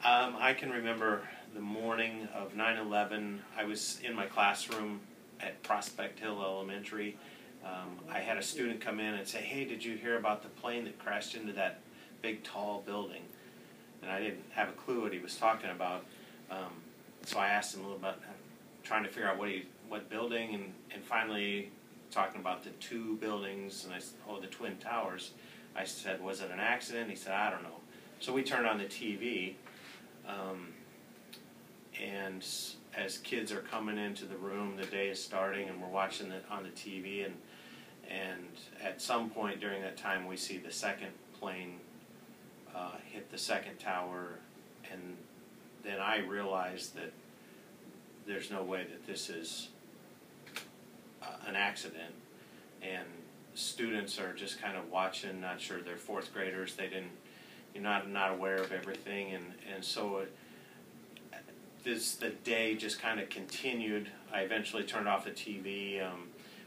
I can remember the morning of 9/11. I was in my classroom at Prospect Hill Elementary. I had a student come in and say, "Hey, did you hear about the plane that crashed into that big tall building?" And I didn't have a clue what he was talking about. So I asked him a little about trying to figure out what building, and finally talking about the two buildings, and I said, "Oh, the Twin Towers." I said, "Was it an accident?" He said, "I don't know." So we turned on the TV, and as kids are coming into the room, the day is starting, and we're watching it on the TV, and at some point during that time, we see the second plane hit the second tower, and then I realized that there's no way that this is an accident, and students are just kind of watching, not sure, they're fourth graders, you're not aware of everything, and so the day just kind of continued. I eventually turned off the TV.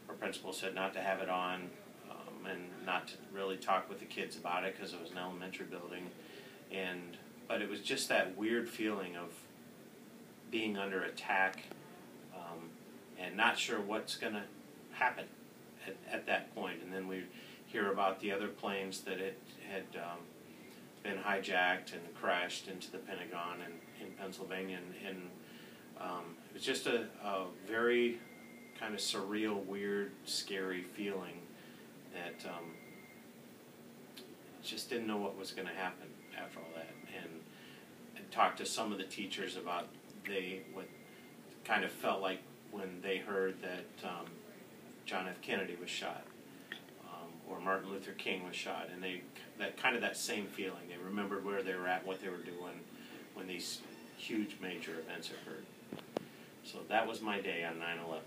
Our principal said not to have it on, and not to really talk with the kids about it because it was an elementary building, but it was just that weird feeling of being under attack, and not sure what's going to happen at that point. And then we hear about the other planes that it had been hijacked and crashed into the Pentagon in Pennsylvania, and it was just a very kind of surreal, weird, scary feeling that just didn't know what was going to happen after all that. And I talked to some of the teachers about what kind of felt like when they heard that John F. Kennedy was shot, or Martin Luther King was shot, and that same feeling. They remembered where they were at, what they were doing when these huge major events occurred. So that was my day on 9/11.